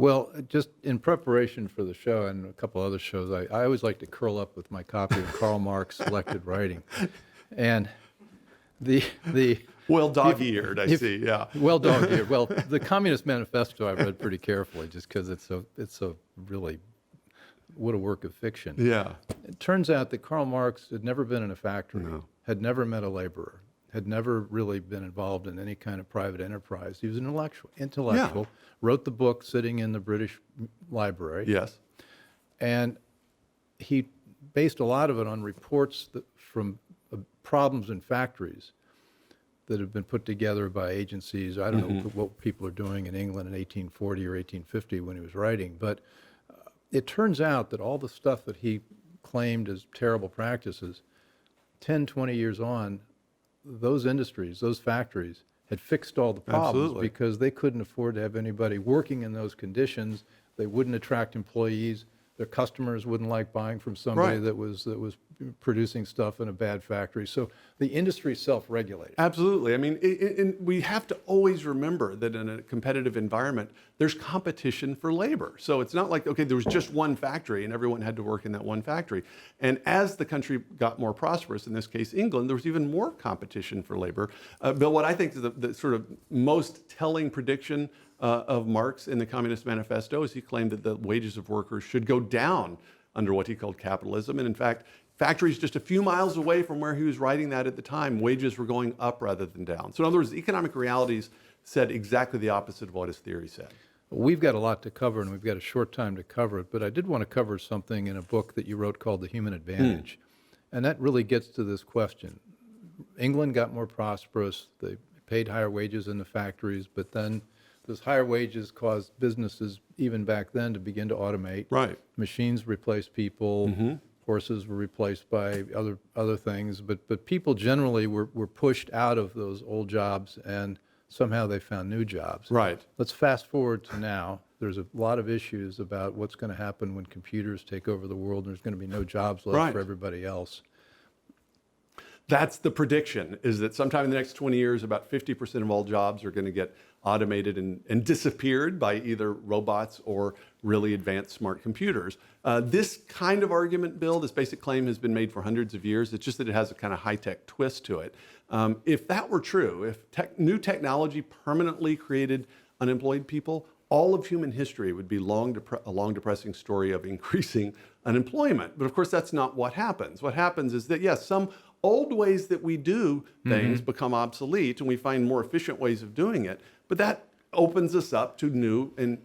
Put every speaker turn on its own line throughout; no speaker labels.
Well, just in preparation for the show and a couple other shows, I always like to curl up with my copy of Karl Marx Selected Writing. And the
Well, dog-eared, I see, yeah.
well, dog-eared. Well, the Communist Manifesto I read pretty carefully just because it's so really, what a work of fiction.
Yeah.
It turns out that Karl Marx had never been in a factory,
No.
had never met a laborer, had never really been involved in any kind of private enterprise. He was an intellectual, wrote the book sitting in the British Library.
Yes.
And he based a lot of it on reports from problems in factories that have been put together by agencies. I don't know what people are doing in England in 1840 or 1850 when he was writing, but it turns out that all the stuff that he claimed as terrible practices, 10, 20 years on, those industries, those factories, had fixed all the problems.
Absolutely.
Because they couldn't afford to have anybody working in those conditions. They wouldn't attract employees. Their customers wouldn't like buying from somebody
Right.
that was producing stuff in a bad factory. So the industry self-regulated.
Absolutely. I mean, and we have to always remember that in a competitive environment, there's competition for labor. So it's not like, okay, there was just one factory and everyone had to work in that one factory. And as the country got more prosperous, in this case, England, there was even more competition for labor. Bill, what I think is the sort of most telling prediction of Marx in the Communist Manifesto is he claimed that the wages of workers should go down under what he called capitalism. And in fact, factories just a few miles away from where he was writing that at the time, wages were going up rather than down. So in other words, economic realities said exactly the opposite of what his theory said.
We've got a lot to cover, and we've got a short time to cover it, but I did want to cover something in a book that you wrote called The Human Advantage. And that really gets to this question. England got more prosperous, they paid higher wages in the factories, but then those higher wages caused businesses, even back then, to begin to automate.
Right.
Machines replaced people, horses were replaced by other things, but people generally were pushed out of those old jobs, and somehow they found new jobs.
Right.
Let's fast forward to now. There's a lot of issues about what's going to happen when computers take over the world, and there's going to be no jobs left for everybody else.
That's the prediction, is that sometime in the next 20 years, about 50% of all jobs are going to get automated and disappeared by either robots or really advanced smart computers. This kind of argument, Bill, this basic claim has been made for hundreds of years. It's just that it has a kind of high-tech twist to it. If that were true, if new technology permanently created unemployed people, all of human history would be a long, depressing story of increasing unemployment. But of course, that's not what happens. What happens is that, yes, some old ways that we do things become obsolete, and we find more efficient ways of doing it. But that opens us up to new and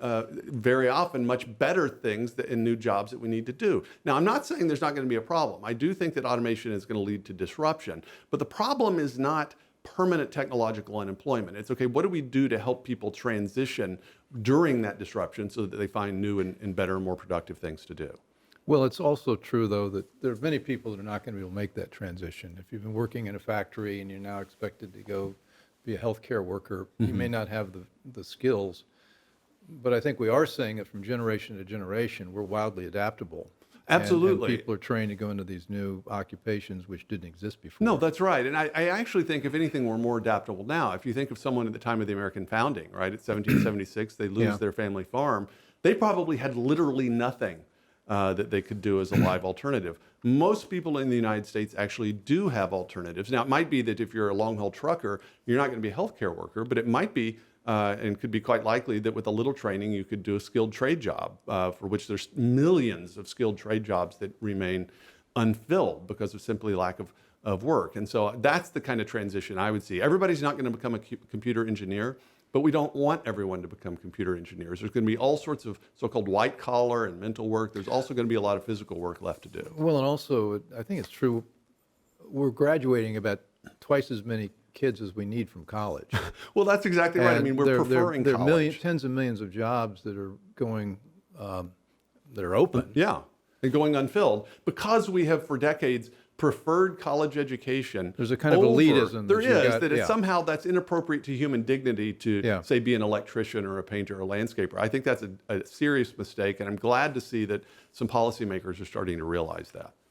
very often much better things and new jobs that we need to do. Now, I'm not saying there's not going to be a problem. I do think that automation is going to lead to disruption. But the problem is not permanent technological unemployment. It's, okay, what do we do to help people transition during that disruption so that they find new and better and more productive things to do?
Well, it's also true, though, that there are many people that are not going to be able to make that transition. If you've been working in a factory and you're now expected to go be a healthcare worker, you may not have the skills. But I think we are saying that from generation to generation, we're wildly adaptable.
Absolutely.
And people are trained to go into these new occupations which didn't exist before.
No, that's right. And I actually think, if anything, we're more adaptable now. If you think of someone at the time of the American founding, right, at 1776, they lose their family farm. They probably had literally nothing that they could do as a live alternative. Most people in the United States actually do have alternatives. Now, it might be that if you're a long-haul trucker, you're not going to be a healthcare worker, but it might be and could be quite likely that with a little training, you could do a skilled trade job, for which there's millions of skilled trade jobs that remain unfilled because of simply lack of work. And so that's the kind of transition I would see. Everybody's not going to become a computer engineer, but we don't want everyone to become computer engineers. There's going to be all sorts of so-called white-collar and mental work. There's also going to be a lot of physical work left to do.
Well, and also, I think it's true, we're graduating about twice as many kids as we need from college.
Well, that's exactly right. I mean, we're preferring
there
college.
Are tens of millions of jobs that are going, that are open.
Yeah, and going unfilled because we have for decades preferred college education.
There's a kind of elitism.
There is, that it's somehow that's inappropriate to human dignity to, say, be an electrician or a painter or a landscaper. I think that's a serious mistake, and I'm glad to see that some policymakers are starting to realize that.